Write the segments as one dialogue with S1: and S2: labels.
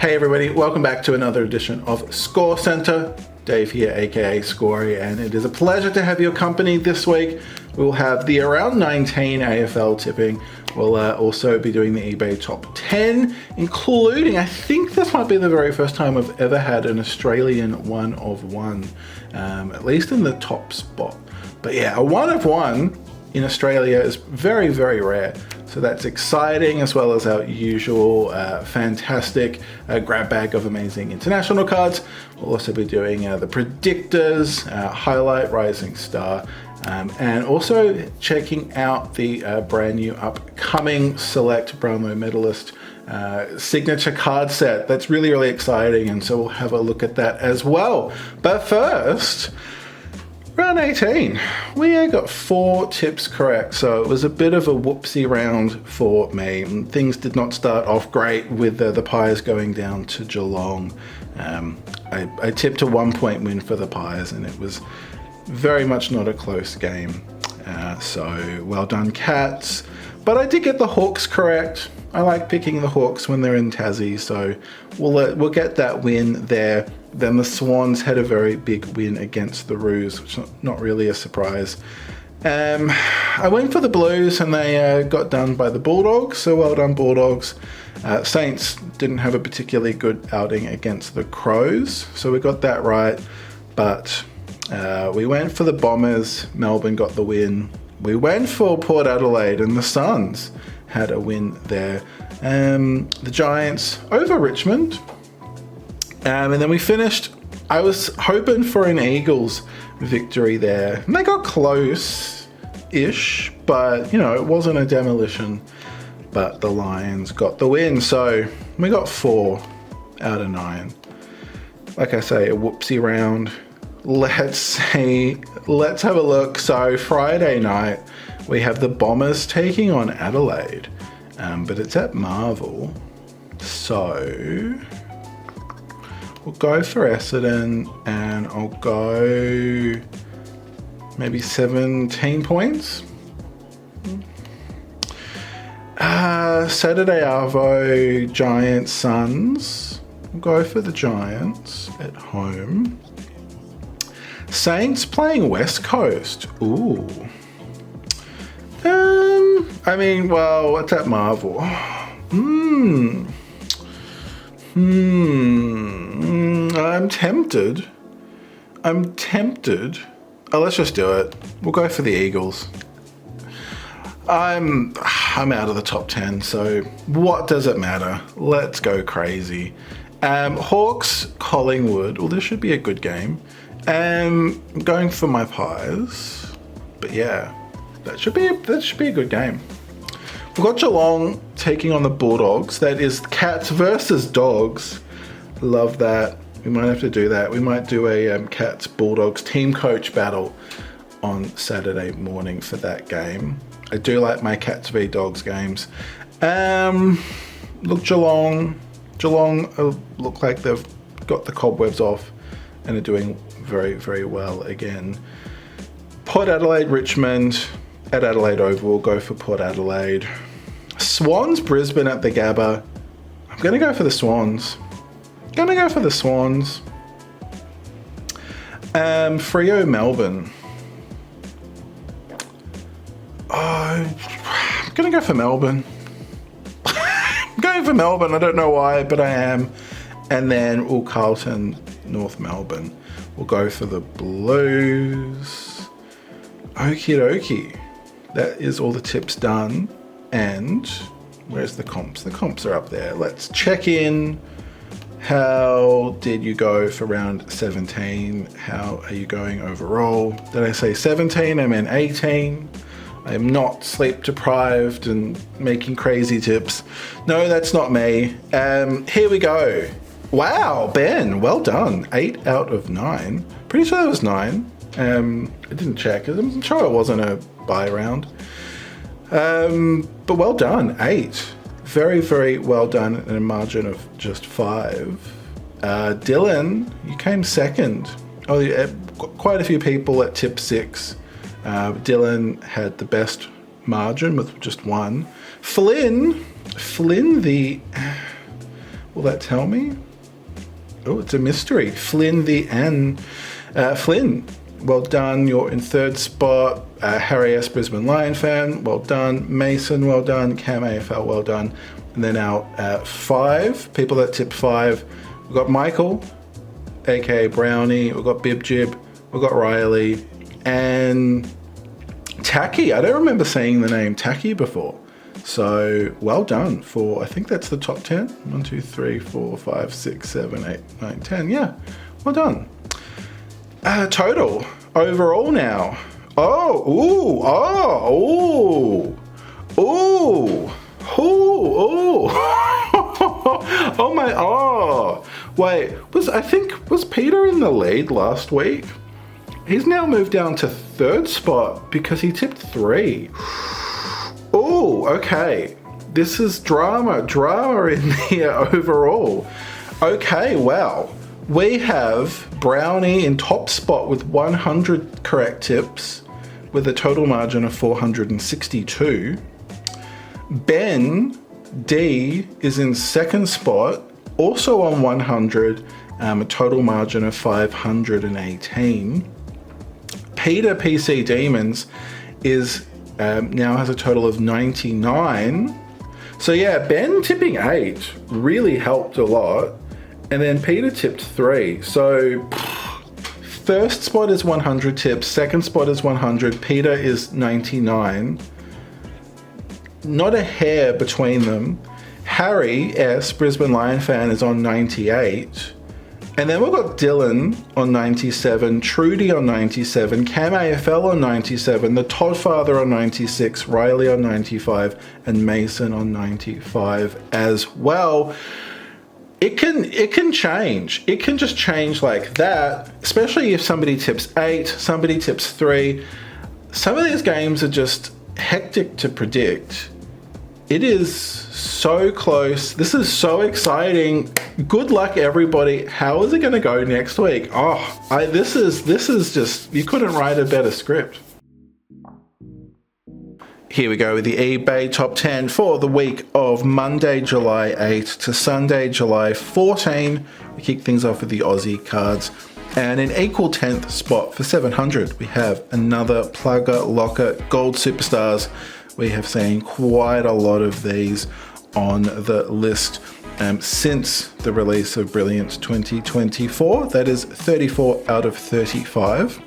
S1: Hey everybody, welcome back to another edition of Score Center. Dave here, aka Scorey, and it is a pleasure to have your company this week. We'll have the around 19 AFL tipping. We'll also be doing the eBay top 10, including, I think this might be the very first time we've ever had an Australian one of one, at least in the top spot. But yeah, a one of one in Australia is very, very rare. So that's exciting, as well as our usual fantastic grab bag of amazing international cards. We'll also be doing the Predictors, Hilite, Rising Star, and also checking out the brand new upcoming Select Brownlow Medallist signature card set. That's really, really exciting, and so we'll have a look at that as well. But first, round 18, we got 4 tips correct, so it was a bit of a whoopsie round for me. Things did not start off great with the Pies going down to Geelong. I tipped a 1-point win for the Pies, and it was very much not a close game. So well done, Cats. But I did get the Hawks correct. I like picking the Hawks when they're in Tassie, so we'll get that win there. Then the Swans had a very big win against the Roos, which is not really a surprise. I went for the Blues, and they got done by the Bulldogs, so well done, Bulldogs. Saints didn't have a particularly good outing against the Crows, so we got that right. But we went for the Bombers. Melbourne got the win. We went for Port Adelaide, and the Suns had a win there. The Giants over Richmond. And then we finished, I was hoping for an Eagles victory there. And they got close-ish, but, you know, it wasn't a demolition. But the Lions got the win, so we got 4 out of 9. Like I say, a whoopsie round. Let's have a look. So Friday night, we have the Bombers taking on Adelaide, but it's at Marvel. So we'll go for Essendon, and I'll go maybe 17 points. Saturday Arvo, Giants, Suns. We'll go for the Giants at home. Saints playing West Coast. Ooh. I mean, well, what's at Marvel? I'm tempted. Oh, let's just do it. We'll go for the Eagles. I'm out of the top 10, so what does it matter? Let's go crazy. Hawks, Collingwood. Well, this should be a good game. I'm going for my Pies, but yeah, that should be a good game. We've got Geelong taking on the Bulldogs. That is Cats versus Dogs. Love that. We might have to do that. We might do a Cats Bulldogs team coach battle on Saturday morning for that game. I do like my Cats v Dogs games. Look, Geelong look like they've got the cobwebs off and are doing very, very well again. Port Adelaide, Richmond. At Adelaide Oval, we'll go for Port Adelaide. Swans, Brisbane at the Gabba. I'm going to go for the Swans. Freo, Melbourne. I'm going to go for Melbourne. I'm going for Melbourne. I don't know why, but I am. And then Carlton, North Melbourne. We'll go for the Blues. Okie dokie. That is all the tips done. And where's the comps? The comps are up there. Let's check in. How did you go for round 17? How are you going overall? Did I say 17? I meant 18. I am not sleep deprived and making crazy tips. No, that's not me. Here we go. Wow, Ben, well done. 8 out of 9. Pretty sure it was 9. I didn't check. I'm sure it wasn't a buy round. But well done, 8. Very, very well done in a margin of just 5. Dylan, you came second. Oh, yeah, quite a few people at tip 6. Dylan had the best margin with just 1. Flynn, Will that tell me? Oh, it's a mystery. Flynn Flynn, well done. You're in third spot. Harry S. Brisbane Lion fan, well done. Mason, well done. Cam AFL, well done. And then our 5 people that tipped 5. We've got Michael, aka Brownie. We've got Bib Jib. We've got Riley. And Tacky. I don't remember saying the name Tacky before. So well done for, I think that's the top 10. 1, 2, 3, 4, 5, 6, 7, 8, 9, 10. Yeah, well done. Total overall now. Oh, ooh, oh, ooh, ooh, ooh, ooh. Oh my, oh. Wait, was Peter in the lead last week? He's now moved down to third spot because he tipped 3. Oh, okay. This is drama in here overall. Okay, wow. We have Brownie in top spot with 100 correct tips with a total margin of 462. Ben D is in second spot, also on 100, a total margin of 518. Peter PC Demons is now has a total of 99. So yeah, Ben tipping 8 really helped a lot. And then Peter tipped 3. So first spot is 100 tips, second spot is 100, Peter is 99. Not a hair between them. Harry S, Brisbane Lion fan, is on 98. And then we've got Dylan on 97, Trudy on 97, Cam AFL on 97, the Toddfather on 96, Riley on 95, and Mason on 95 as well. It can change. It can just change like that, especially if somebody tips 8, somebody tips 3. Some of these games are just hectic to predict. It is so close. This is so exciting. Good luck, everybody. How is it going to go next week? Oh, this is just, you couldn't write a better script. Here we go with the eBay top 10 for the week of Monday, July 8 to Sunday, July 14. We kick things off with the Aussie cards. And in equal 10th spot for 700, we have another Plugger Locker Gold Superstars. We have seen quite a lot of these on the list since the release of Brilliant 2024. That is 34 out of 35.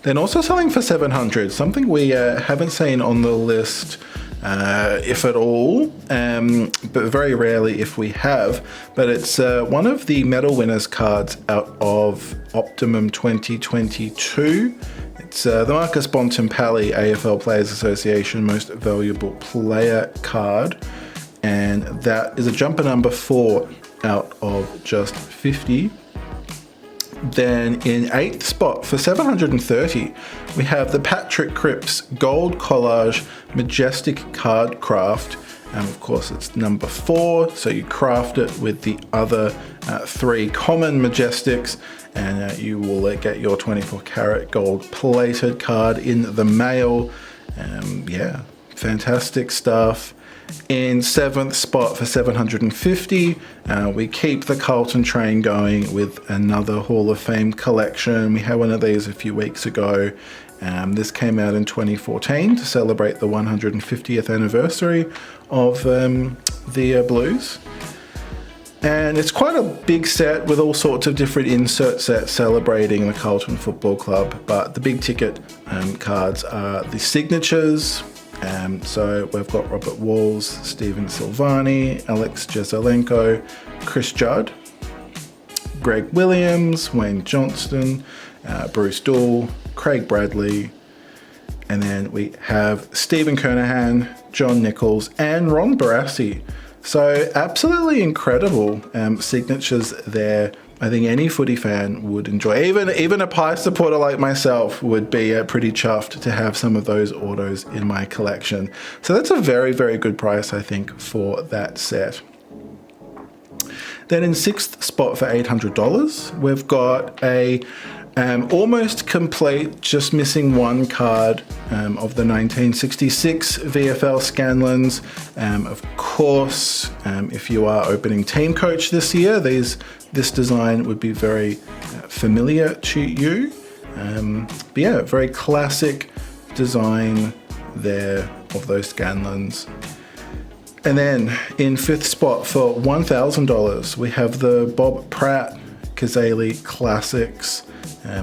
S1: Then also selling for 700, something we haven't seen on the list, if at all, but very rarely if we have. But it's one of the medal winners cards out of Optimum 2022. It's the Marcus Bontempelli AFL Players Association Most Valuable Player card. And that is a jumper number 4 out of just 50. Then in 8th spot for 730, we have the Patrick Cripps Gold Collage Majestic Card Craft. And of course it's number 4, so you craft it with the other 3 common Majestics, and you will get your 24 karat gold plated card in the mail. Yeah, fantastic stuff. In 7th spot for 750, we keep the Carlton train going with another Hall of Fame collection. We had one of these a few weeks ago. This came out in 2014 to celebrate the 150th anniversary of the Blues. And it's quite a big set with all sorts of different insert sets celebrating the Carlton Football Club. But the big ticket cards are the signatures. So we've got Robert Walls, Stephen Silvani, Alex Jezelenko, Chris Judd, Greg Williams, Wayne Johnston, Bruce Dool, Craig Bradley, and then we have Stephen Kernahan, John Nichols, and Ron Barassi. So absolutely incredible signatures there. I think any footy fan would enjoy. Even a Pie supporter like myself would be pretty chuffed to have some of those autos in my collection. So that's a very, very good price, I think, for that set. Then in 6th spot for $800, we've got a Almost complete, just missing one card of the 1966 VFL Scanlons. Of course, if you are opening Team Coach this year, this design would be very familiar to you. But yeah, very classic design there of those Scanlons. And then in fifth spot for $1,000, we have the Bob Pratt Kazali Classics,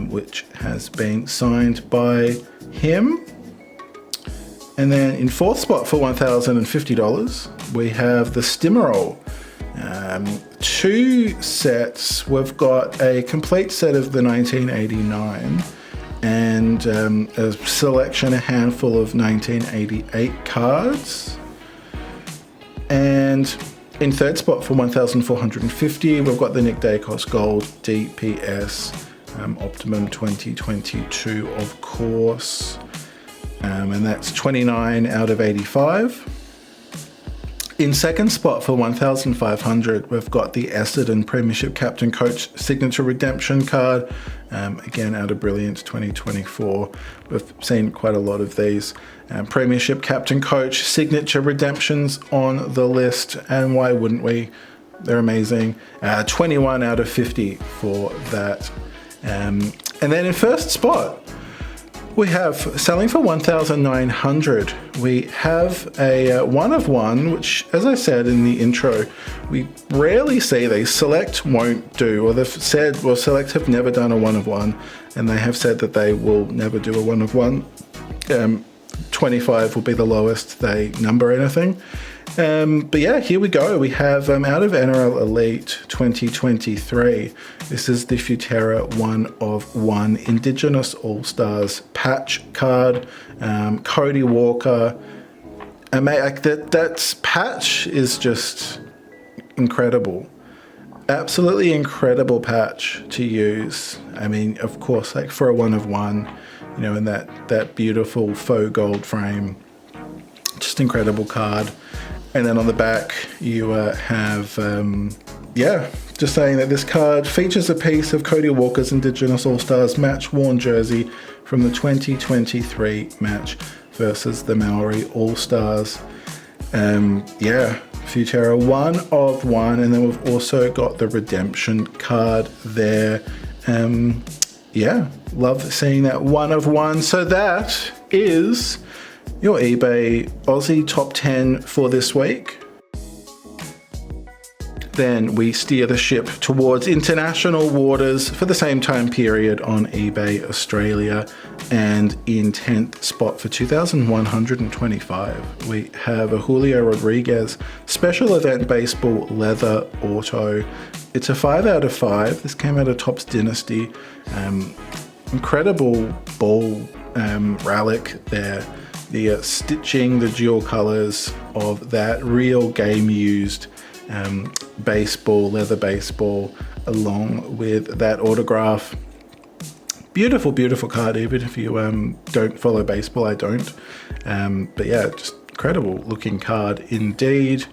S1: which has been signed by him. And then in fourth spot for $1,050, we have the Stimmerol. 2 sets. We've got a complete set of the 1989 and a selection, a handful of 1988 cards. And in third spot for $1,450, we've got the Nick Dacos Gold DPS Optimum 2022, of course. And that's 29 out of 85. In second spot for $1,500, we've got the Essendon Premiership Captain Coach Signature Redemption card. Again, out of Brilliant 2024. We've seen quite a lot of these Premiership Captain Coach Signature Redemptions on the list, and why wouldn't we? They're amazing. 21 out of 50 for that. And then in first spot, we have, selling for $1,900, we have a one of one, which, as I said in the intro, we rarely see these. Select won't do, or they've said, well, Select have never done a one of one, and they have said that they will never do a one of one. 25 will be the lowest they number anything. But yeah, here we go. We have out of NRL Elite 2023. This is the Futera 1 of 1 Indigenous All-Stars patch card. Cody Walker. That patch is just incredible. Absolutely incredible patch to use. I mean, of course, like for a 1 of 1, you know, in that beautiful faux gold frame. Just incredible card. And then on the back, you have, just saying that this card features a piece of Cody Walker's Indigenous All-Stars match-worn jersey from the 2023 match versus the Maori All-Stars. Futera 1 of 1, and then we've also got the redemption card there. Love seeing that 1 of 1. So that is your eBay Aussie top 10 for this week. Then we steer the ship towards international waters for the same time period on eBay Australia, and in 10th spot for 2,125 we have a Julio Rodriguez special event baseball leather auto. It's a 5 out of 5. This came out of Topps Dynasty. Incredible ball relic there. The stitching, the dual colors of that real game used baseball, leather baseball, along with that autograph. Beautiful, beautiful card, even if you don't follow baseball. I don't. But yeah, just incredible looking card indeed.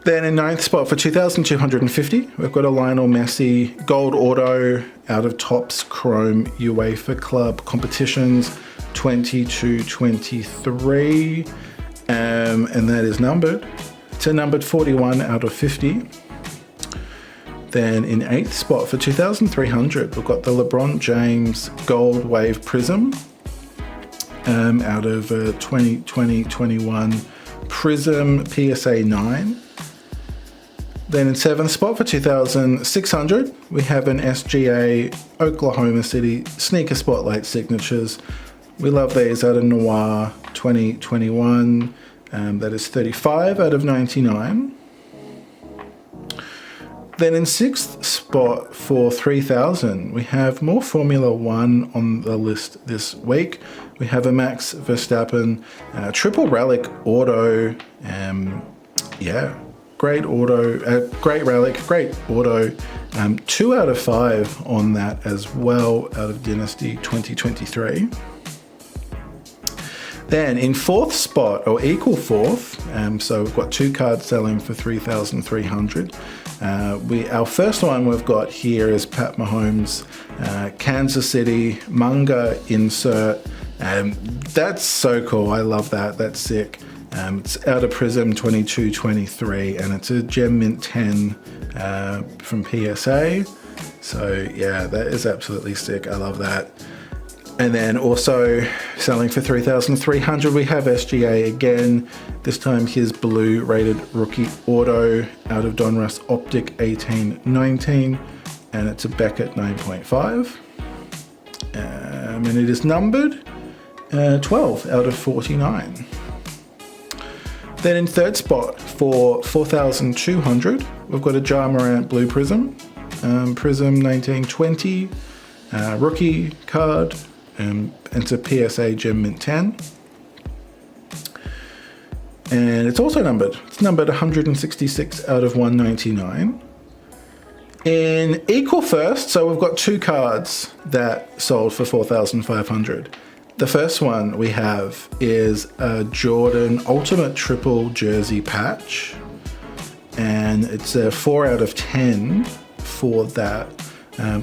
S1: Then in 9th spot for 2,250, we've got a Lionel Messi gold auto out of Topps Chrome UEFA Club Competitions 22-23, and that is numbered. It's a numbered 41 out of 50. Then in 8th spot for 2,300, we've got the LeBron James Gold Wave Prism out of 2020-21 Prism PSA 9. Then in 7th spot for 2,600, we have an SGA Oklahoma City Sneaker Spotlight Signatures. We love these out of Noir 2021. That is 35 out of 99. Then in 6th spot for 3,000, we have more Formula One on the list this week. We have a Max Verstappen triple relic auto. Great auto, great relic, great auto. 2 out of 5 on that as well, out of Dynasty 2023. Then in 4th spot, or equal 4th, so we've got 2 cards selling for 3,300. Our first one we've got here is Pat Mahomes, Kansas City manga insert. That's so cool. I love that. That's sick. It's out of Prism 2223, and it's a Gem Mint 10 from PSA. So yeah, that is absolutely sick. I love that. And then also selling for $3,300, we have SGA again. This time his blue rated rookie auto out of Donruss Optic 1819, and it's a Beckett 9.5. And it is numbered 12 out of 49. Then in third spot for $4,200, we've got a Ja Morant Blue Prism, Prism 1920, rookie card. It's a PSA Gem Mint 10. And it's also numbered. It's numbered 166 out of 199. In equal first, so we've got two cards that sold for $4,500. The first one we have is a Jordan Ultimate Triple Jersey Patch. And it's a 4 out of 10 for that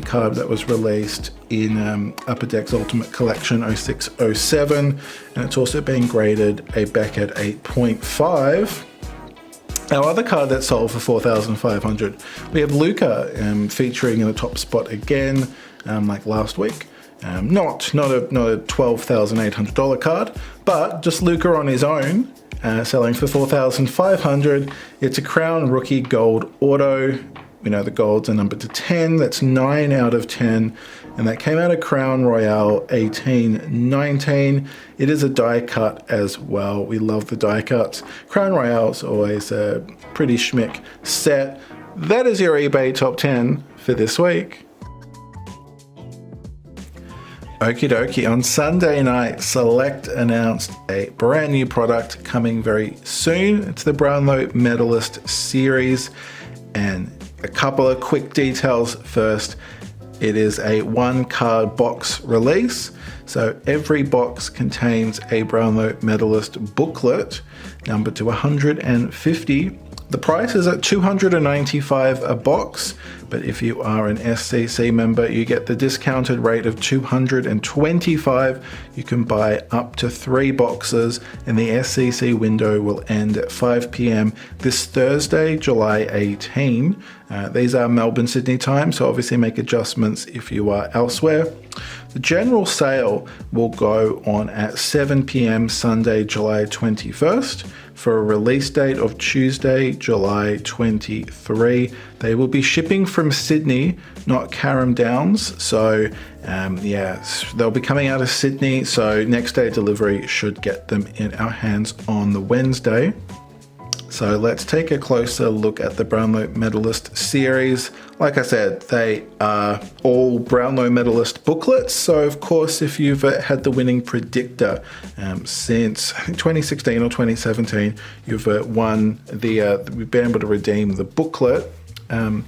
S1: card that was released in Upper Deck's Ultimate Collection 06-07, and it's also been graded a Beckett 8.5. Our other card that sold for $4,500, we have Luka featuring in the top spot again, like last week. Not a $12,800 card, but just Luka on his own, selling for $4,500. It's a Crown Rookie Gold Auto. We know the golds are numbered to 10. That's 9 out of 10. And that came out of Crown Royale 1819. It is a die cut as well. We love the die cuts. Crown Royale's always a pretty schmick set. That is your eBay top 10 for this week. Okie dokie. On Sunday night, Select announced a brand new product coming very soon. It's the Brownlow Medallist series. And a couple of quick details first. It is a 1-card box release. So every box contains a Brownlow Medallist booklet numbered to 150. The price is at $295 a box, but if you are an SCC member, you get the discounted rate of $225. You can buy up to 3 boxes, and the SCC window will end at 5 p.m. this Thursday, July 18. These are Melbourne, Sydney time, so obviously make adjustments if you are elsewhere. The general sale will go on at 7 p.m. Sunday, July 21st for a release date of Tuesday, July 23. They will be shipping from Sydney, not Carrum Downs. So they'll be coming out of Sydney. So next day delivery should get them in our hands on the Wednesday. So let's take a closer look at the Brownlow Medallist series. Like I said, they are all Brownlow Medallist booklets. So of course, if you've had the winning predictor since 2016 or 2017, you've won we've been able to redeem the booklet. But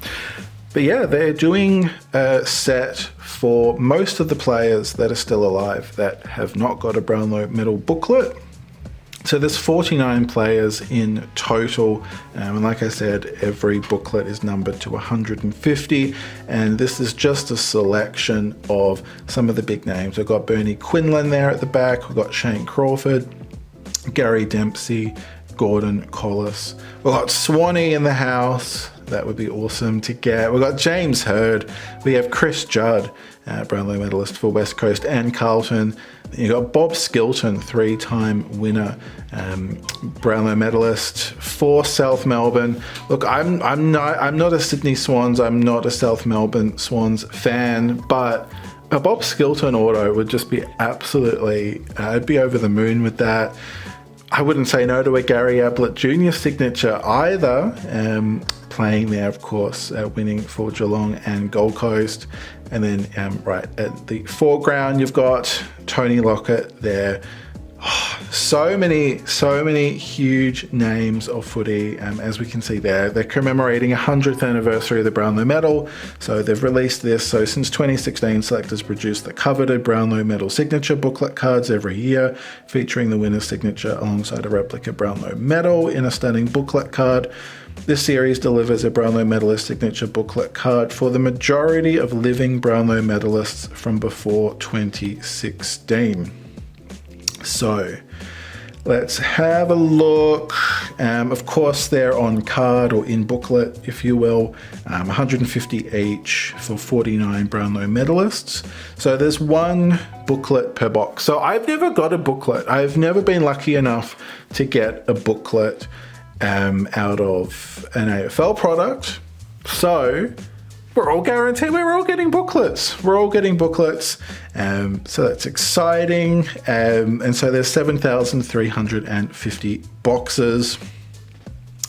S1: yeah, they're doing a set for most of the players that are still alive that have not got a Brownlow Medal booklet. So there's 49 players in total, and like I said, every booklet is numbered to 150, and this is just a selection of some of the big names. We've got Bernie Quinlan there at the back, we've got Shane Crawford, Gary Dempsey, Gordon Collis. We've got Swanee in the house. That would be awesome to get. We've got James Hird. We have Chris Judd, Brownlow medalist for West Coast and Carlton. You've got Bob Skilton, 3-time winner, Brownlow medalist for South Melbourne. Look, I'm not a Sydney Swans, I'm not a South Melbourne Swans fan, but a Bob Skilton auto would just be absolutely, I'd be over the moon with that. I wouldn't say no to a Gary Ablett Jr. signature either. Playing there, of course, winning for Geelong and Gold Coast. And then right at the foreground, you've got Tony Lockett there. Oh, so many huge names of footy, as we can see there. They're commemorating 100th anniversary of the Brownlow Medal, so they've released this. So since 2016, selectors produced the coveted Brownlow Medal signature booklet cards every year, featuring the winner's signature alongside a replica Brownlow Medal in a stunning booklet card. This series delivers a Brownlow Medalist signature booklet card for the majority of living Brownlow medalists from before 2016. So let's have a look. Of course, they're on card or in booklet, if you will. 150 each for 49 Brownlow medalists. So there's one booklet per box. So I've never got a booklet. I've never been lucky enough to get a booklet out of an AFL product. So we're all guaranteed, we're all getting booklets. We're all getting booklets. So that's exciting. And so there's 7,350 boxes.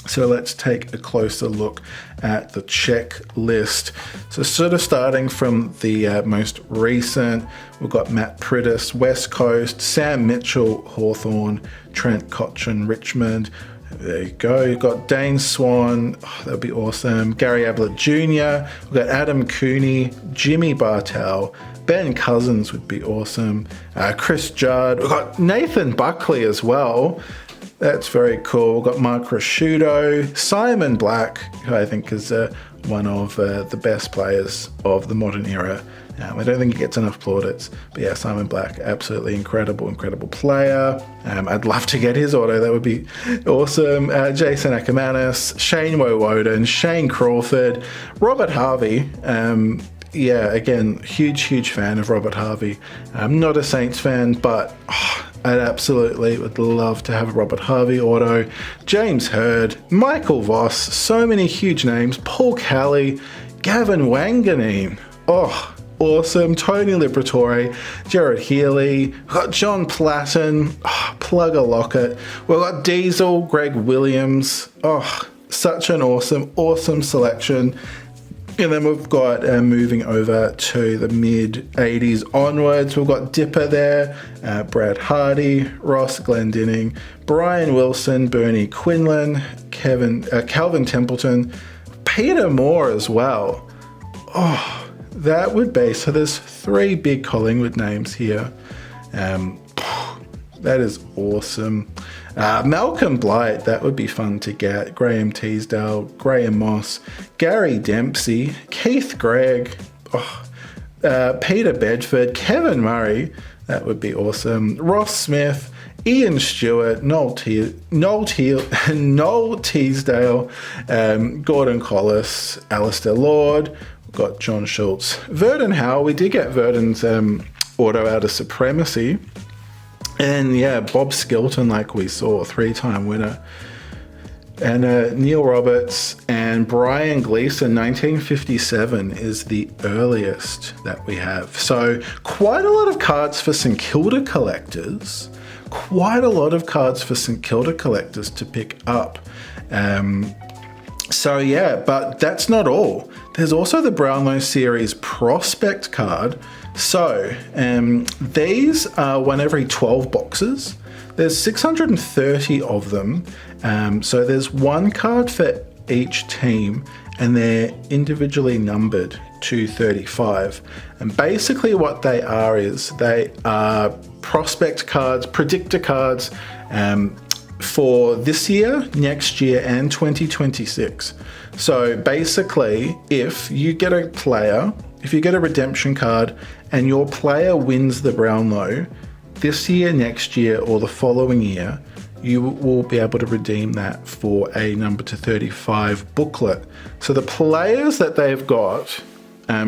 S1: So let's take a closer look at the checklist. So sort of starting from the most recent, we've got Matt Priddis, West Coast, Sam Mitchell, Hawthorn, Trent Cotchin, Richmond. There you go. You've got Dane Swan. Oh, that'd be awesome. Gary Ablett Jr. We've got Adam Cooney, Jimmy Bartel. Ben Cousins would be awesome. Chris Judd. We've got Nathan Buckley as well. That's very cool. We've got Mark Rasciuto, Simon Black, who I think is one of the best players of the modern era. I don't think he gets enough plaudits, but yeah, Simon Black, absolutely incredible player. I'd love to get his auto, that would be awesome. Jason Ackermanis, Shane Woden, Shane Crawford, Robert Harvey. Yeah, again, huge fan of Robert Harvey. I'm not a Saints fan, but I'd absolutely would love to have a Robert Harvey auto. James Hurd, Michael Voss, so many huge names. Paul Kelly, Gavin Wanganeen. Oh, awesome. Tony Liberatore, Jared Healy, we've got John Platten, Plugger Lockett. We've got Diesel, Greg Williams. Oh, such an awesome selection. And then we've got moving over to the mid-80s onwards, we've got Dipper there, Brad Hardy, Ross Glendinning, Brian Wilson, Bernie Quinlan, Calvin Templeton, Peter Moore as well. Oh, that would be, so there's 3 big Collingwood names here. That is awesome. Malcolm Blight, that would be fun to get. Graham Teasdale, Graham Moss, Gary Dempsey, Keith Gregg, Peter Bedford, Kevin Murray, that would be awesome. Ross Smith, Ian Stewart, Noel Teasdale, Gordon Collis, Alistair Lord, we've got John Schultz. Verdon Howell, we did get Verdon's auto out of Supremacy. And yeah, Bob Skilton, like we saw, 3-time winner. And Neil Roberts and Brian Gleason, 1957 is the earliest that we have. So quite a lot of cards for St Kilda collectors. To pick up. So yeah, but that's not all. There's also the Brownlow Series Prospect card. So these are one every 12 boxes. There's 630 of them. So there's one card for each team and they're individually numbered to 35. And basically what they are is they are prospect cards, predictor cards for this year, next year and 2026. So basically if you get a redemption card and your player wins the Brownlow this year, next year, or the following year, you will be able to redeem that for a number to 35 booklet. So the players that they've got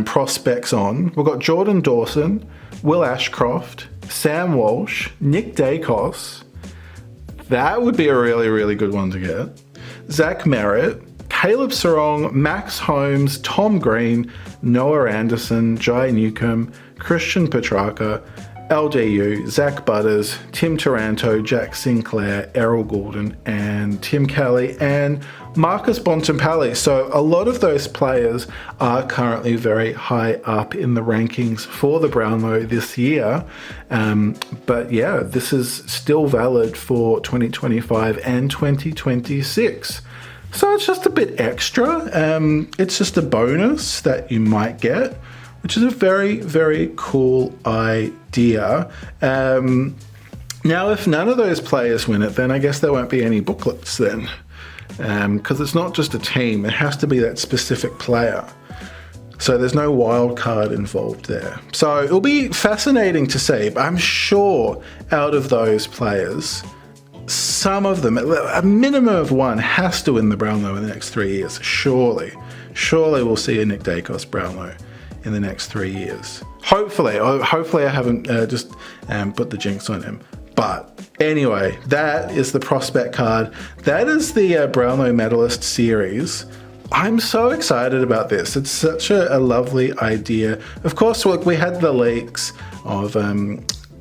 S1: prospects on, we've got Jordan Dawson, Will Ashcroft, Sam Walsh, Nick Dacos. That would be a really good one to get. Zach Merritt, Caleb Sarong, Max Holmes, Tom Green, Noah Anderson, Jai Newcomb, Christian Petrarca, LDU, Zach Butters, Tim Taranto, Jack Sinclair, Errol Goulden, and Tim Kelly, and Marcus Bontempelli. So a lot of those players are currently very high up in the rankings for the Brownlow this year. But yeah, this is still valid for 2025 and 2026. So it's just a bit extra. It's just a bonus that you might get, which is a very cool idea. Now, if none of those players win it, then I guess there won't be any booklets then. because it's not just a team, it has to be that specific player. So there's no wild card involved there. So it'll be fascinating to see, but I'm sure out of those players, some of them, a minimum of one, has to win the Brownlow in the next 3 years. Surely we'll see a Nick Dacos Brownlow in the next 3 years. Hopefully I haven't just put the jinx on him. But anyway, that is the prospect card. That is the Brownlow Medallist series. I'm so excited about this. It's such a lovely idea. Of course, look, we had the leaks of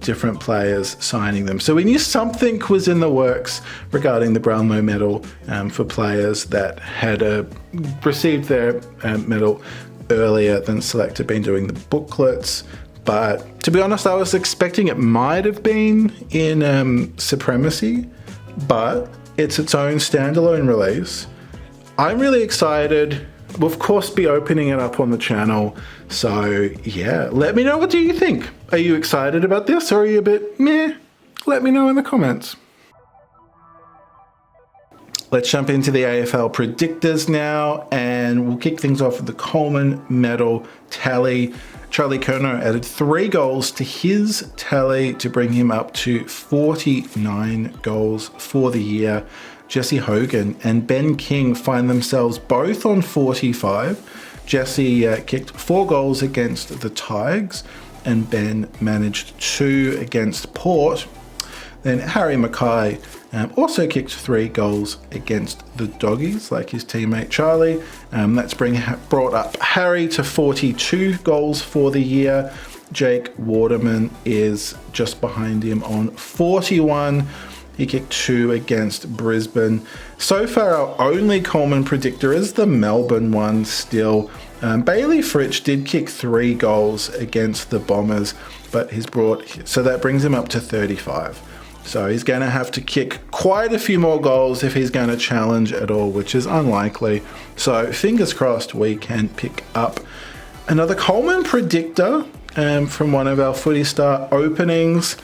S1: different players signing them. So we knew something was in the works regarding the Brownlow medal for players that had received their medal earlier than Select had been doing the booklets. But to be honest, I was expecting it might have been in Supremacy, but it's its own standalone release. I'm really excited. We'll of course be opening it up on the channel. So yeah, let me know, what do you think? Are you excited about this, or are you a bit meh? Let me know in the comments. Let's jump into the AFL Predictors now, and we'll kick things off with the Coleman medal tally. Charlie Curnow added 3 goals to his tally to bring him up to 49 goals for the year. Jesse Hogan and Ben King find themselves both on 45. Jesse kicked 4 goals against the Tigers, and Ben managed 2 against Port. Then Harry Mackay also kicked 3 goals against the Doggies, like his teammate Charlie. That's brought up Harry to 42 goals for the year. Jake Waterman is just behind him on 41. He kicked 2 against Brisbane. So far, our only Coleman predictor is the Melbourne one still. Bailey Fritsch did kick 3 goals against the Bombers, but so that brings him up to 35. So he's going to have to kick quite a few more goals if he's going to challenge at all, which is unlikely. So fingers crossed we can pick up another Coleman predictor from one of our Footy Star openings.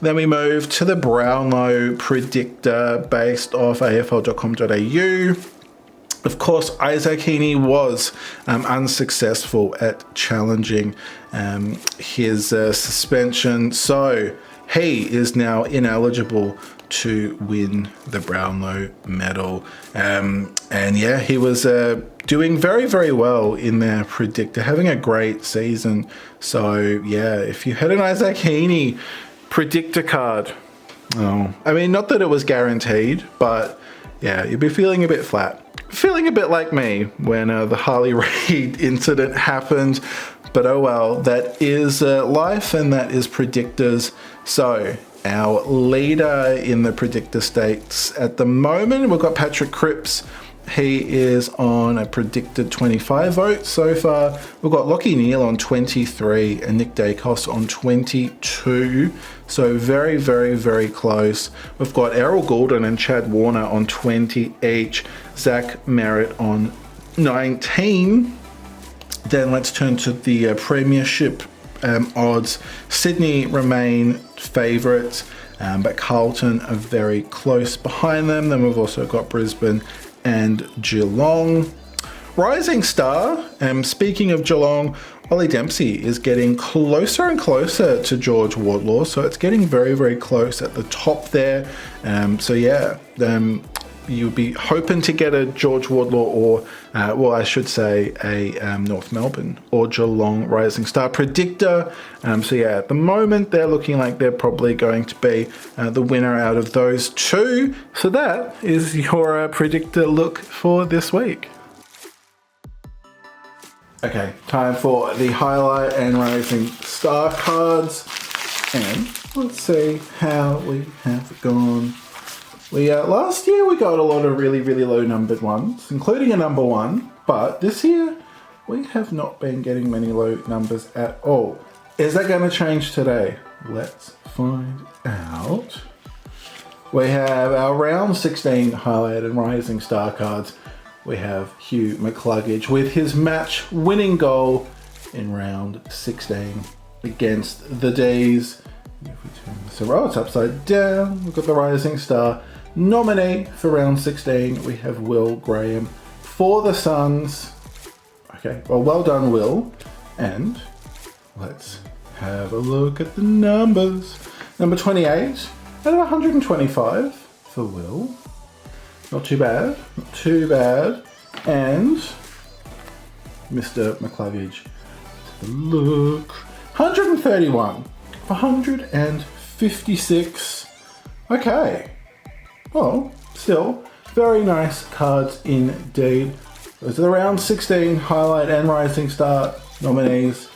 S1: Then we move to the Brownlow predictor based off afl.com.au. Of course, Isaac Heaney was unsuccessful at challenging his suspension, so he is now ineligible to win the Brownlow medal. And yeah, he was doing very, very well in their predictor, having a great season. So yeah, if you had an Isaac Heaney predictor card, I mean, not that it was guaranteed, but yeah, you'd be feeling a bit flat. Feeling a bit like me when the Harley Reid incident happened. But oh well, that is life, and that is predictors. So our leader in the predictor stakes at the moment, we've got Patrick Cripps. He is on a predicted 25 votes so far. We've got Lachie Neale on 23 and Nick Dacos on 22. So very, very, very close. We've got Errol Goulden and Chad Warner on 20 each. Zach Merritt on 19. Then let's turn to the Premiership odds. Sydney remain favourites, but Carlton are very close behind them. Then we've also got Brisbane and Geelong. Rising Star, speaking of Geelong, Ollie Dempsey is getting closer and closer to George Wardlaw, so it's getting very, very close at the top there. So yeah, you'd be hoping to get a George Wardlaw or, well, I should say a North Melbourne or Geelong Rising Star predictor. So yeah, at the moment, they're looking like they're probably going to be the winner out of those two. So that is your predictor look for this week. Okay, time for the highlight and Rising Star cards. And let's see how we have gone. Last year we got a lot of really, really low numbered ones, including a number 1, but this year we have not been getting many low numbers at all. Is that going to change today? Let's find out. We have our round 16 highlight and Rising Star cards. We have Hugh McCluggage with his match winning goal in round 16 against the D's. If we turn this around, it's upside down. We've got the Rising Star Nominee for round 16, we have Will Graham for the Suns. Okay, well done, Will. And let's have a look at the numbers. Number 28 out of 125 for Will. Not too bad, not too bad. And Mr. McClaviage, look, 131 for 156. Okay, well, still very nice cards indeed. Those are the round 16 highlight and rising star nominees.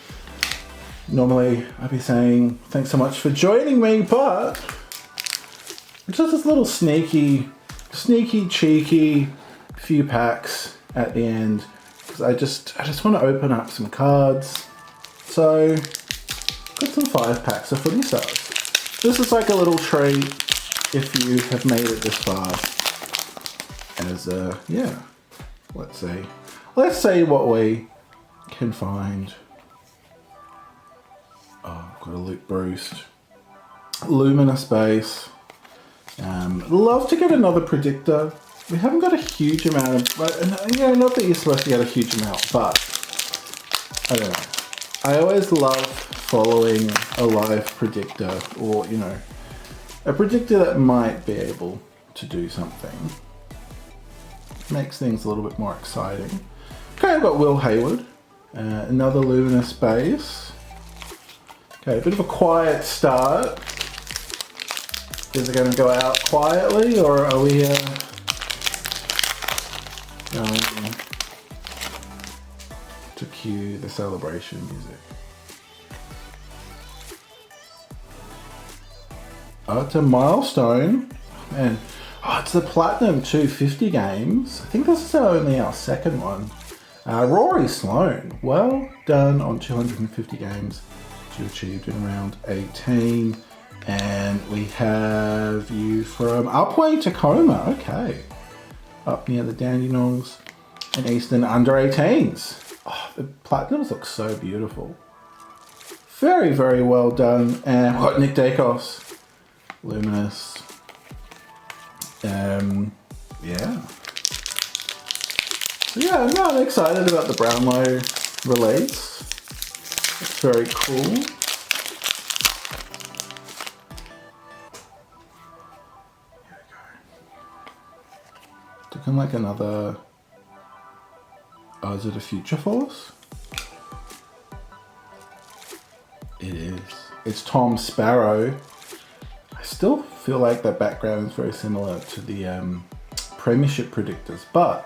S1: Normally I'd be saying thanks so much for joining me, but it's just this little sneaky, cheeky few packs at the end, because I just want to open up some cards. So got some 5 packs of Footy Stars. This is like a little treat if you have made it this far. As yeah, let's see what we can find. Oh, got a Luke Bruce, Luminous Base. Love to get another predictor. We haven't got a huge amount of, not that you're supposed to get a huge amount, but I don't know. I always love following a live predictor, or a predictor that might be able to do something. Makes things a little bit more exciting. Okay, I've got Will Hayward, another Luminous Base. Okay, a bit of a quiet start. Is it going to go out quietly, or are we going to cue the celebration music? Oh, it's a milestone. Man, it's the Platinum 250 games. I think this is only our second one. Rory Sloane, well done on 250 games you achieved in round 18. And we have you from Upway Tacoma, okay. Up near the Dandenongs and Eastern under 18s. Oh, the Platinums look so beautiful. Very, very well done. And we've got Nick Dacos, Luminous. Yeah. So yeah, I'm excited about the Brownlow release. It's very cool. Looking like another, is it a Future Force? It is. It's Tom Sparrow. I still feel like that background is very similar to the Premiership Predictors, but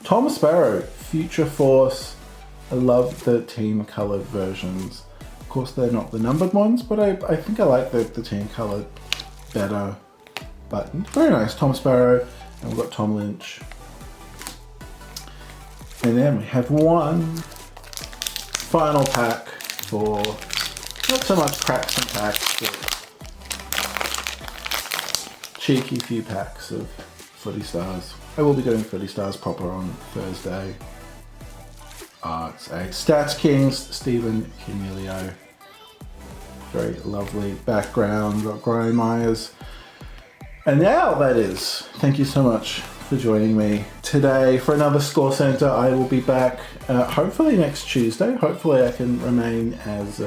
S1: Tom Sparrow, Future Force. I love the team colored versions. Of course, they're not the numbered ones, but I think I like the team colored better. But very nice, Tom Sparrow. And we've got Tom Lynch. And then we have one final pack for not so much cracks and packs, but cheeky few packs of Footy Stars. I will be doing Footy Stars proper on Thursday. It's a Stats Kings, Stephen Camilio. Very lovely background, got Brian Myers. And now that is, thank you so much for joining me today for another Score Center. I will be back hopefully next Tuesday. Hopefully I can remain as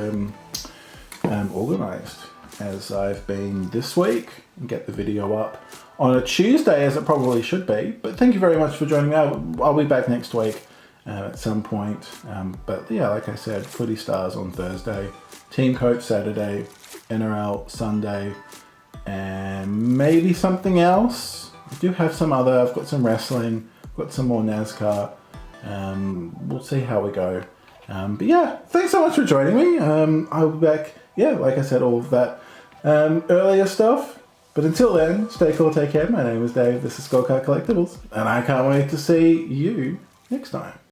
S1: organized as I've been this week and get the video up on a Tuesday as it probably should be. But thank you very much for joining me. I'll be back next week at some point. But yeah, like I said, Footy Stars on Thursday, Team Coach Saturday, NRL Sunday, and maybe something else. I do have some other, I've got some wrestling, got some more NASCAR. We'll see how we go. But yeah, thanks so much for joining me. I'll be back, yeah, like I said, all of that earlier stuff. But until then, stay cool, take care. My name is Dave, this is Scorecard Collectibles, and I can't wait to see you next time.